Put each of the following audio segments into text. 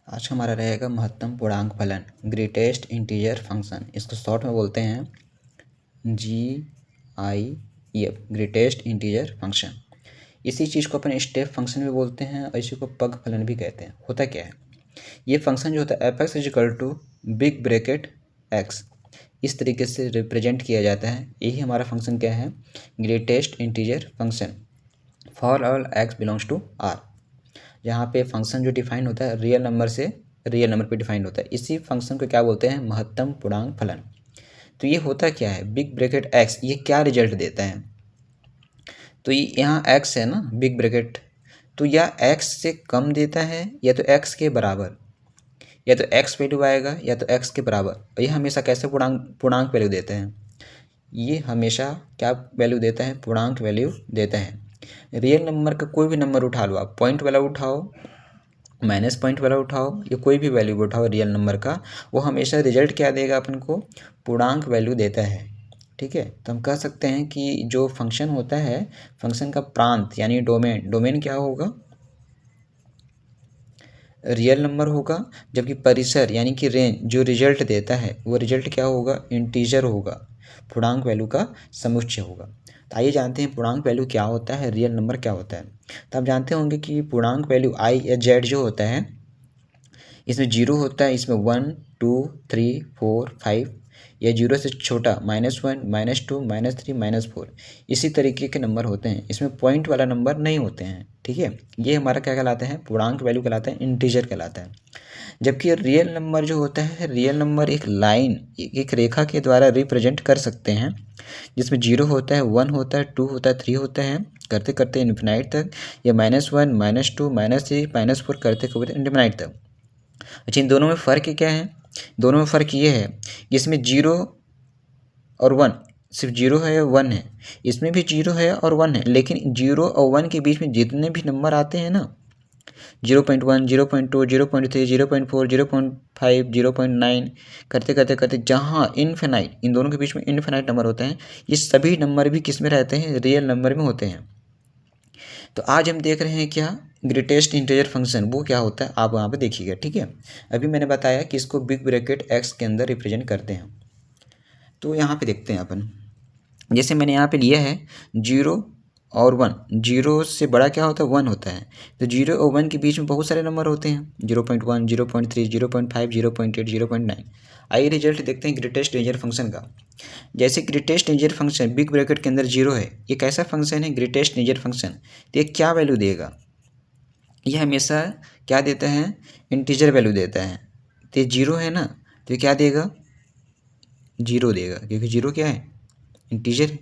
आज का हमारा रहेगा महत्तम पूर्णांक फलन, ग्रेटेस्ट इंटीजर फंक्शन। इसको शॉर्ट में बोलते हैं GIF, ग्रेटेस्ट इंटीजर फंक्शन। इसी चीज़ को अपन स्टेप फंक्शन भी बोलते हैं और इसी को पग फलन भी कहते हैं। होता क्या है, ये फंक्शन जो होता है f(x) = बिग ब्रैकेट x, इस तरीके से रिप्रेजेंट किया जाता है। यही हमारा फंक्शन क्या है, greatest integer function for all x belongs to R। यहाँ पे फंक्शन जो डिफाइन होता है रियल नंबर से रियल नंबर पे डिफाइन होता है। इसी फंक्शन को क्या बोलते हैं, महत्तम पूर्णांक फलन। तो ये होता क्या है, बिग ब्रैकेट x, ये क्या रिजल्ट देता है। तो ये यहाँ x है ना, बिग ब्रैकेट, तो या x से कम देता है या तो x के बराबर, या तो x वैल्यू आएगा या तो x के बराबर। और ये हमेशा कैसे पूर्णांक वैल्यू देते हैं, ये हमेशा क्या वैल्यू देता है, पूर्णांक वैल्यू देता है। रियल नंबर का कोई भी नंबर उठा लो आप, पॉइंट वाला उठाओ, माइनस पॉइंट वाला उठाओ, या कोई भी वैल्यू उठाओ रियल नंबर का, वो हमेशा रिजल्ट क्या देगा अपन को, पूर्णांक वैल्यू देता है। ठीक है, तो हम कह सकते हैं कि जो फंक्शन होता है, फंक्शन का प्रांत यानी डोमेन क्या होगा, रियल नंबर होगा, जबकि परिसर यानी कि रेंज जो रिजल्ट देता है वो रिजल्ट क्या होगा, इंटीजर होगा, पूर्णांक वैल्यू का समुच्चय होगा। तो आइए जानते हैं पूर्णांक वैल्यू क्या होता है, रियल नंबर क्या होता है। तो आप जानते होंगे कि पूर्णांक वैल्यू i या z जो होता है, इसमें 0 होता है, इसमें 1 2 3 4 5, या 0 से छोटा -1 -2 -3 -4, इसी तरीके के नंबर होते हैं। इसमें पॉइंट वाला नंबर नहीं होते हैं। ठीक है, ये हमारा क्या कहलाता है, पूर्णांक वैल्यू कहलाता है, इंटीजर कहलाता है। जबकि रियल नंबर जो होता है, रियल नंबर एक लाइन, एक रेखा के द्वारा रिप्रेजेंट कर सकते हैं, जिसमें 0 होता है, 1 होता है, 2 होता है, 3 होता है, करते करते इन्फिनाइट तक, या -1 -2 -3 -4 करते करते इन्फिनाइट तक। अच्छा, इन दोनों में फ़र्क क्या है, दोनों में फ़र्क ये है, इसमें 0 और 1, सिर्फ 0 है या 1 है, इसमें भी 0 है और 1 है, लेकिन 0 और 1 के बीच में जितने भी नंबर आते हैं ना, 0.1 0.2 0.3 0.4 0.5 0.9 करते करते करते जहाँ इनफिनाइट, इन दोनों के बीच में इनफिनाइट नंबर होते हैं, ये सभी नंबर भी किस में रहते हैं, रियल नंबर में होते हैं। तो आज हम देख रहे हैं क्या, ग्रेटेस्ट इंटीजर फंक्शन, वो क्या होता है आप वहाँ पे देखिएगा। ठीक है, अभी मैंने बताया कि इसको बिग ब्रैकेट x के अंदर रिप्रेजेंट करते हैं। तो यहाँ पे देखते हैं अपन, जैसे मैंने यहाँ पे लिया है 0 और 1, 0 से बड़ा क्या होता है, 1 होता है। तो 0 और 1 के बीच में बहुत सारे नंबर होते हैं, 0.1 0.3 0.5 0.8 0.9। आइए रिजल्ट देखते हैं ग्रेटेस्ट इंटीजर फंक्शन का। जैसे greatest integer function big bracket के अंदर 0 है, ये कैसा फंक्शन है, ग्रेटेस्ट इंटीजर फंक्शन। तो ये क्या वैल्यू देगा, ये हमेशा क्या देता है, इंटीजर वैल्यू देता है। तो 0 है ना, तो ये क्या देगा, 0 देगा, क्योंकि 0 क्या है, इंटीजर है।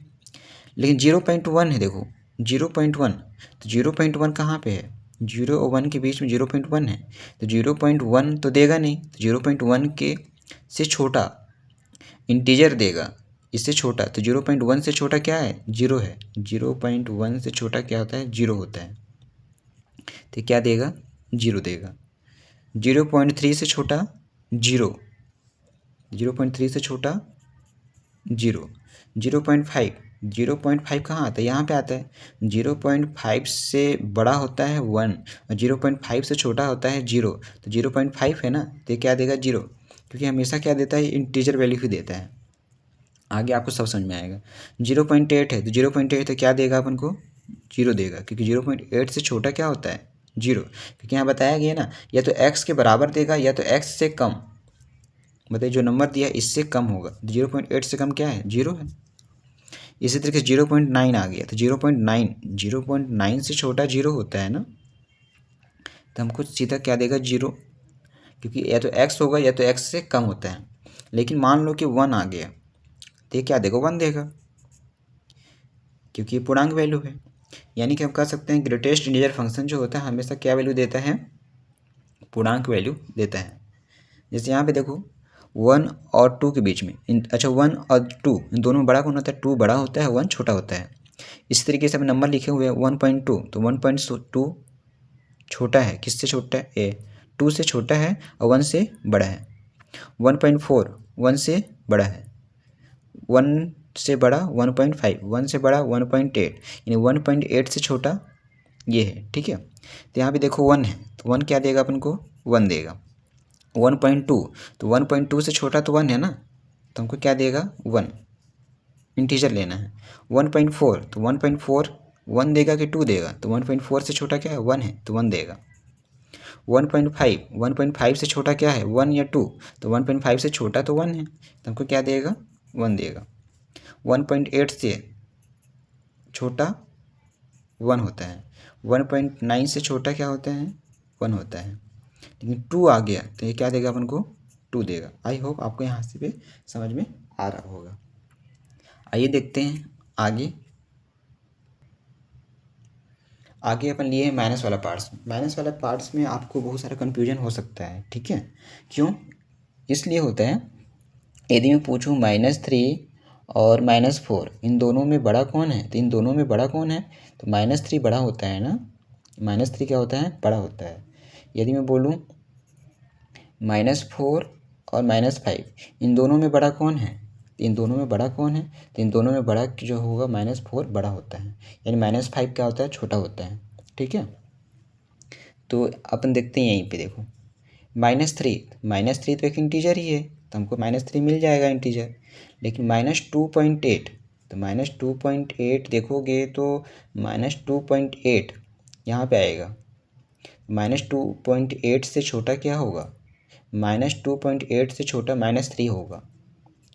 लेकिन 0.1 है, देखो 0.1, तो 0.1 कहाँ पे है, 0 और 1 के बीच में 0.1 है, तो 0.1 तो देगा नहीं, तो 0.1 के से छोटा इंटीजर देगा, इससे छोटा। तो 0.1 से छोटा क्या है, 0 है, 0.1 से छोटा क्या होता है, 0 होता है। तो क्या देगा, 0 देगा। 0.3 से छोटा 0, 0.3 से छोटा 0, 0.5, 0.5 कहाँ आता है, यहाँ पे आता है। 0.5 से बड़ा होता है 1 और 0.5 से छोटा होता है 0, तो 0.5 है ना, तो ये क्या देगा, 0, क्योंकि हमेशा क्या देता है, इंटीजर वैल्यू ही देता है। आगे आपको सब समझ में आएगा। 0.8 है, तो 0.8 तो क्या देगा अपन को, 0 देगा, क्योंकि 0.8 से छोटा क्या होता है, 0, क्योंकि यहाँ बताया गया ना, या तो x के बराबर देगा या तो x से कम, बताइए जो नंबर दिया इससे कम होगा। 0.8 से कम क्या है, 0 है। इसी तरीके से 0.9 आ गया, तो 0.9 से छोटा 0 होता है ना, तो हमको सीधा क्या देगा, 0, क्योंकि या तो x होगा या तो x से कम होता है। लेकिन मान लो कि 1 आ गया, तो ये क्या देगा, 1 देगा, क्योंकि ये पूर्णांक वैल्यू है। यानी कि हम कह सकते हैं ग्रेटेस्ट इंटीजर फंक्शन जो होता है हमेशा क्या वैल्यू देता है, पूर्णांक वैल्यू देता है। जैसे यहाँ पे देखो 1 और 2 के बीच में अच्छा 1 और 2 इन दोनों में बड़ा कौन होता है, 2 बड़ा होता है, 1 छोटा होता है। इस तरीके से हम नंबर लिखे हुए हैं 1.2, तो 1.2 छोटा है, किससे छोटा है, ए, 2 से छोटा है और 1 से बड़ा है। 1.4 1 से बड़ा है, 1 से बड़ा 1.5, 1 से बड़ा 1.8, यानी 1.8 से छोटा ये है। ठीक है, तो यहाँ पे देखो 1 है, तो 1 क्या देगा अपन को, 1 देगा। 1.2, तो 1.2 से छोटा तो 1 है ना, तो हमको क्या देगा 1, इंटीजर लेना है। 1.4, तो 1.4 1 देगा कि 2 देगा, तो 1.4 से छोटा क्या है 1 है, तो 1 देगा। 1.5, 1.5 से छोटा क्या है 1 या 2, तो 1.5 से छोटा तो 1 है, तो हमको क्या देगा 1 देगा। 1.8 से छोटा 1 होता है, 1.9 से छोटा क्या होता है 1 होता है, लेकिन 2 आ गया तो ये क्या देगा अपन को 2 देगा। आई होप आपको यहाँ से भी समझ में आ रहा होगा। आइए देखते हैं आगे। आगे अपन लिए हैं माइनस वाला पार्ट्स। माइनस वाला पार्ट्स में आपको बहुत सारा कन्फ्यूजन हो सकता है, ठीक है। क्यों? इसलिए होता है, यदि मैं पूछूं -3 और -4 इन दोनों में बड़ा कौन है, तो इन दोनों में बड़ा कौन है, तो -3 बड़ा होता है ना। -3 क्या होता है बड़ा होता है। यदि मैं बोलूं -4 और -5 इन दोनों में बड़ा कौन है, इन दोनों में बड़ा कौन है, तो इन दोनों में बड़ा जो होगा -4 बड़ा होता है, यानी -5 क्या होता है छोटा होता है, ठीक है। तो अपन देखते हैं यहीं पे देखो -3 तो एक इंटीजर ही है, तो हमको -3 मिल जाएगा इंटीजर। लेकिन -2.8, तो -2.8 देखोगे तो -2.8 यहाँ पे आएगा। -2.8 से छोटा क्या होगा, -2.8 से छोटा -3 होगा।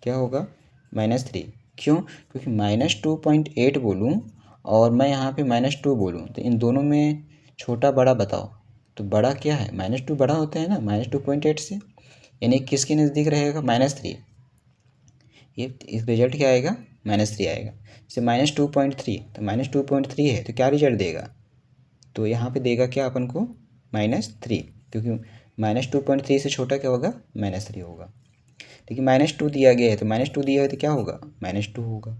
क्या होगा -3। क्यों? क्योंकि -2.8 बोलूँ और मैं यहाँ पे -2 बोलूँ, तो इन दोनों में छोटा बड़ा बताओ, तो बड़ा क्या है -2 बड़ा होता है ना -2.8 से, यानी किसके नज़दीक रहेगा -3। ये इस रिजल्ट क्या आएगा -3 आएगा। जैसे -2.3, तो -2.3 है तो क्या रिजल्ट देगा, तो यहाँ पे देगा क्या अपन को -3, क्योंकि -2.3 से छोटा क्या होगा -3 होगा। लेकिन -2 दिया गया है, तो -2 दिया है तो क्या होगा -2 होगा।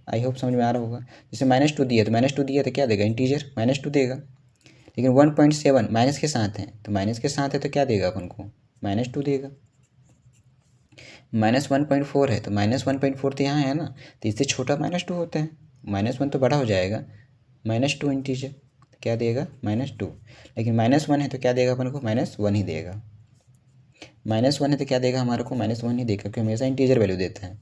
आई होप समझ में आ रहा होगा। जैसे -2 दिया, तो -2 दिया तो क्या देगा इंटीजर -2 देगा। लेकिन 1.7 माइनस के साथ है, तो माइनस के साथ है तो क्या देगा अपन को -2 देगा। -1.4 है, तो -1.4 तो यहाँ है ना, तो इससे छोटा -2 होता है। -1 तो बड़ा हो जाएगा, -2 इंटीजर तो क्या देगा -2। लेकिन -1 है तो क्या देगा अपन को -1 ही देगा। -1 है तो क्या देगा हमारे को -1 ही देगा, क्योंकि हमेशा इंटीजर वैल्यू देता है।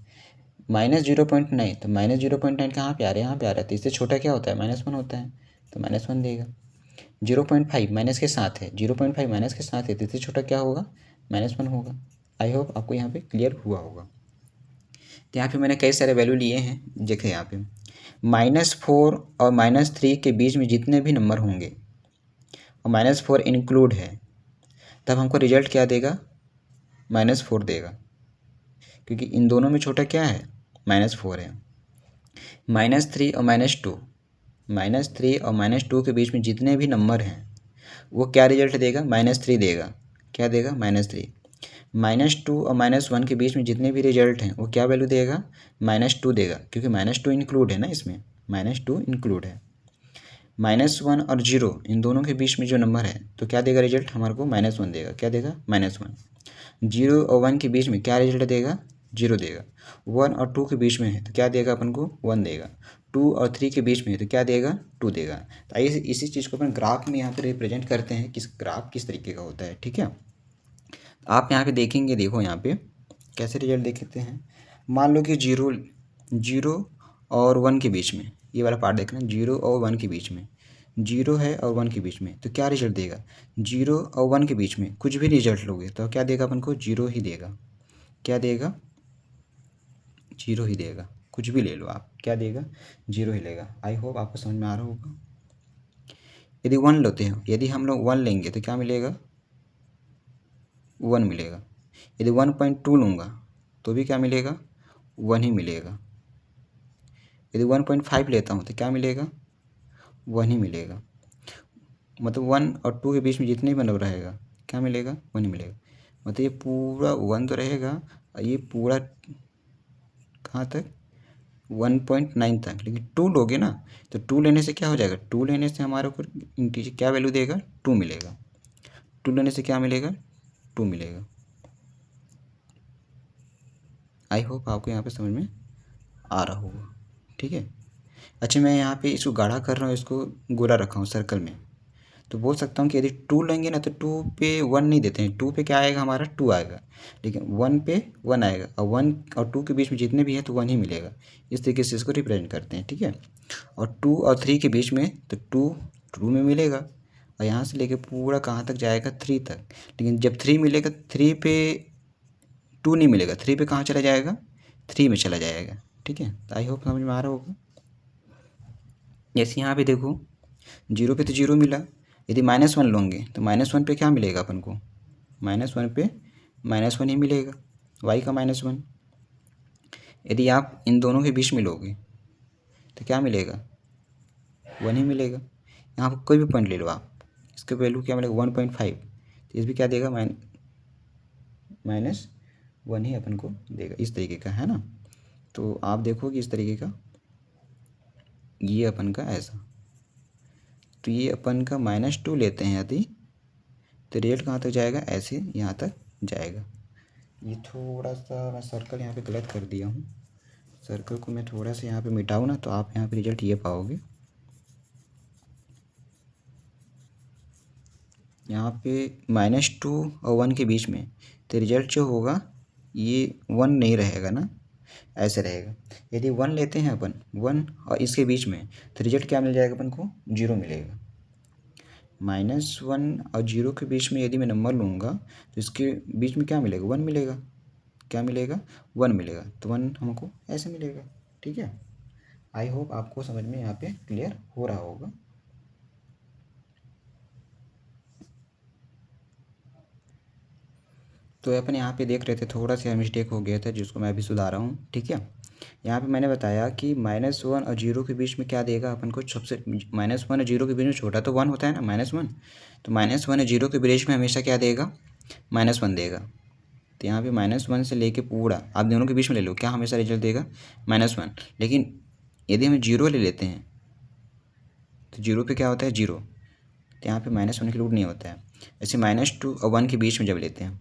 -0.9, तो -0.9 कहाँ पे आ रहा है, यहाँ पे आ रहा है, तो इससे छोटा क्या होता है -1 होता है, तो -1 देगा। 0.5 माइनस के साथ है, 0.5 माइनस के साथ है, तो इससे छोटा क्या होगा -1 होगा। आई होप आपको यहाँ पे क्लियर हुआ होगा। तो यहाँ पे मैंने कई सारे वैल्यू लिए हैं, देखें यहाँ पे -4 और -3 के बीच में जितने भी नंबर होंगे और -4 इंक्लूड है, तब हमको रिजल्ट क्या देगा -4 देगा, क्योंकि इन दोनों में छोटा क्या है -4 है। -3 और -2, -3 और -2 के बीच में जितने भी नंबर हैं वो क्या रिजल्ट देगा -3 देगा। क्या देगा -3। -2 और -1 के बीच में जितने भी रिजल्ट हैं वो क्या वैल्यू देगा -2 देगा, क्योंकि -2 इंक्लूड है ना, इसमें -2 इंक्लूड है। -1 और 0 इन दोनों के बीच में जो नंबर है तो क्या देगा रिजल्ट हमारे को -1 देगा। क्या देगा -1। 0 और 1 के बीच में क्या रिजल्ट देगा 0 देगा। 1 और 2 के बीच में है तो क्या देगा अपन को 1 देगा। 2 और 3 के बीच में है तो क्या देगा 2 देगा। तो आइए इसी चीज़ को अपन ग्राफ में यहाँ पे रिप्रेजेंट करते हैं, किस ग्राफ किस तरीके का होता है, ठीक है। आप यहाँ पे देखेंगे, देखो यहाँ पे कैसे रिजल्ट देखते हैं। मान लो कि 0 और 1 के बीच में, ये वाला पार्ट देखना, 0 और 1 के बीच में, 0 है और 1 के बीच में, तो क्या रिजल्ट देगा 0 और 1 के बीच में कुछ भी रिजल्ट लोगे तो क्या देगा अपन को 0 ही देगा। क्या देगा 0 ही देगा, कुछ भी ले लो आप, क्या देगा 0 ही लेगा। आई होप आपको समझ में आ रहा होगा। यदि 1 लेते हैं, यदि हम लोग 1 लेंगे तो क्या मिलेगा 1 मिलेगा। यदि 1.2 लूँगा तो भी क्या मिलेगा 1 ही मिलेगा। यदि 1.5 लेता हूँ तो क्या मिलेगा 1 ही मिलेगा। मतलब 1 और 2 के बीच में जितने भी नंबर रहेगा क्या मिलेगा 1 ही मिलेगा। मतलब ये पूरा 1 तो रहेगा और ये पूरा कहाँ तक 1.9 तक। लेकिन 2 लोगे ना तो 2 लेने से क्या हो जाएगा, 2 लेने से हमारे को इंटीजर क्या वैल्यू देगा 2 मिलेगा। 2 लेने से क्या मिलेगा 2 मिलेगा। आई होप आपको यहाँ पे समझ में आ रहा होगा, ठीक है। अच्छा, मैं यहाँ पे इसको गाढ़ा कर रहा हूँ, इसको गोला रखा हूँ सर्कल में, तो बोल सकता हूँ कि यदि 2 लेंगे ना तो 2 पे 1 नहीं देते हैं, 2 पे क्या आएगा हमारा 2 आएगा, लेकिन 1 पे 1 आएगा, और 1 और 2 के बीच में जितने भी है तो 1 ही मिलेगा। इस तरीके से इसको रिप्रेजेंट करते हैं, ठीक है। और 2 और 3 के बीच में तो 2 में मिलेगा, और यहाँ से लेके पूरा कहाँ तक जाएगा 3 तक, लेकिन जब 3 मिलेगा 3 पे 2 नहीं मिलेगा, 3 पे कहाँ चला जाएगा 3 में चला जाएगा, ठीक है। तो आई होप समझ में आ रहा होगा। जैसे यहाँ पे देखो 0 पे तो 0 मिला, यदि -1 लोगे तो -1 पे क्या मिलेगा अपन को, -1 पे -1 ही मिलेगा, y का -1। यदि आप इन दोनों के बीच में लोगे तो क्या मिलेगा 1 ही मिलेगा। यहाँ पर कोई भी पॉइंट ले लो आप, इसका वैल्यू क्या मिलेगा 1.5, तो इस भी क्या देगा -1 ही अपन को देगा, इस तरीके का है ना। तो आप देखो कि इस तरीके का ये अपन का ऐसा, तो ये अपन का -2 लेते हैं यदि, तो रेट कहाँ तक जाएगा ऐसे यहाँ तक जाएगा। ये थोड़ा सा मैं सर्कल यहाँ पे गलत कर दिया हूँ, सर्कल को मैं थोड़ा सा यहाँ पे मिटाऊँ ना तो आप यहाँ पे रिजल्ट ये पाओगे। यहाँ पे -2 और 1 के बीच में, तो रिजल्ट जो होगा ये 1 नहीं रहेगा ना, ऐसे रहेगा। यदि 1 लेते हैं अपन 1 और इसके बीच में, तो रिजल्ट क्या मिल जाएगा अपन को 0 मिलेगा। -1 और 0 के बीच में यदि मैं नंबर लूँगा तो इसके बीच में क्या मिलेगा 1 मिलेगा, क्या मिलेगा 1 मिलेगा, तो 1 हमको ऐसे मिलेगा, ठीक है। आई होप आपको समझ में यहाँ पे क्लियर हो रहा होगा। तो अपन यहाँ पे देख रहे थे थोड़ा सा मिस्टेक हो गया था जिसको मैं अभी सुधार रहा हूँ, ठीक है। यहाँ पे मैंने बताया कि -1 और 0 के बीच में क्या देगा अपन को, सबसे -1 और 0 के बीच में छोटा तो 1 होता है ना -1, तो -1 और 0 के बीच में हमेशा क्या देगा -1 देगा। तो यहाँ पे -1 से लेके पूरा आप दोनों के बीच में ले लो, क्या हमेशा रिजल्ट देगा -1। लेकिन यदि हम 0 ले लेते हैं तो 0 पे क्या होता है 0, तो यहाँ पे -1 इंक्लूड नहीं होता है। ऐसे -2 और 1 के बीच में जब लेते हैं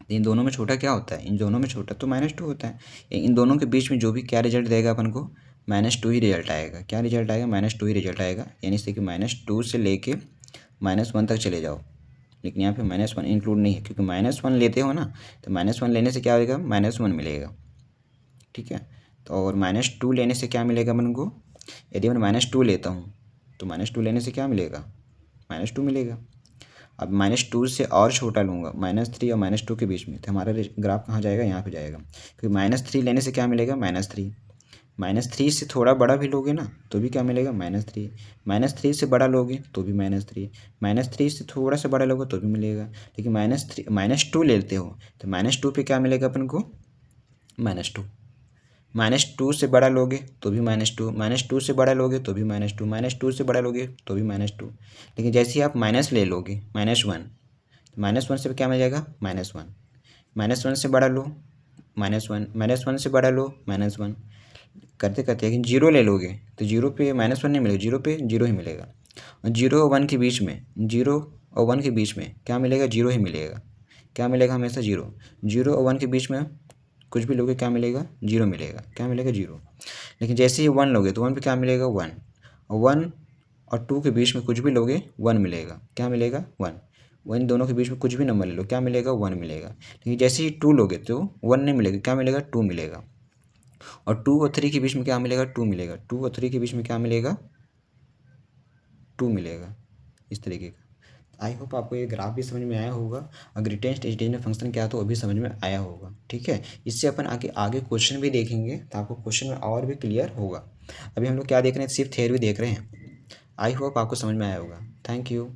तो इन दोनों में छोटा क्या होता है, इन दोनों में छोटा तो -2 होता है। इन दोनों के बीच में जो भी क्या रिजल्ट देगा अपन को -2 ही रिजल्ट आएगा। क्या रिजल्ट आएगा -2 ही रिजल्ट आएगा, यानी इससे कि -2 से लेके -1 तक चले जाओ, लेकिन यहाँ पे -1 इंक्लूड नहीं है, क्योंकि -1 लेते हो ना तो -1 लेने से क्या होगा -1 मिलेगा, ठीक है। तो और -2 लेने से क्या मिलेगा अपन को, यदि मैं -2 लेता हूँ तो -2 लेने से क्या मिलेगा -2 मिलेगा। अब -2 से और छोटा लूँगा -3 और -2 के बीच में, तो हमारा ग्राफ कहाँ जाएगा यहाँ पे जाएगा, क्योंकि -3 लेने से क्या मिलेगा -3, -3 से थोड़ा बड़ा भी लोगे ना तो भी क्या मिलेगा -3, -3 से बड़ा लोगे तो भी -3, -3 से थोड़ा सा बड़ा लोगे तो भी मिलेगा। लेकिन -2 लेते हो तो -2 पे क्या मिलेगा अपन को -2, -2 से बड़ा लोगे तो भी -2, -2 से बड़ा लोगे तो भी -2, -2 से बड़ा लोगे तो भी -2। लेकिन जैसे ही आप माइनस ले लोगे -1, -1 से क्या मिल जाएगा -1, -1 से बड़ा लो -1, -1 से बड़ा लो -1, करते करते लेकिन 0 ले लोगे तो 0 पे -1 नहीं मिलेगा, 0 पे 0 ही मिलेगा। और 0 और 1 के बीच में, 0 और 1 के बीच में क्या मिलेगा 0 ही मिलेगा, क्या मिलेगा हमेशा 0, 0 और 1 के बीच में कुछ भी लोगे क्या मिलेगा 0 मिलेगा, क्या मिलेगा 0। लेकिन जैसे ही 1 लोगे तो 1 पे क्या मिलेगा 1, और 1 और 2 के बीच में कुछ भी लोगे 1 मिलेगा, क्या मिलेगा 1। वो इन दोनों के बीच में कुछ भी नंबर ले लो क्या मिलेगा 1 मिलेगा। लेकिन जैसे ही 2 लोगे तो 1 नहीं मिलेगा, क्या मिलेगा 2 मिलेगा। और 2 और 3 के बीच में क्या मिलेगा 2 मिलेगा, 2 और 3 के बीच में क्या मिलेगा 2 मिलेगा, इस तरीके का। आई होप आपको ये ग्राफ भी समझ में आया होगा, अगर रिटेन स्टेज में फंक्शन क्या तो वो भी समझ में आया होगा, ठीक है। इससे अपन आगे आगे क्वेश्चन भी देखेंगे तो आपको क्वेश्चन में और भी क्लियर होगा। अभी हम लोग क्या देख रहे हैं, सिर्फ थ्योरी देख रहे हैं। आई होप आपको समझ में आया होगा। Thank you.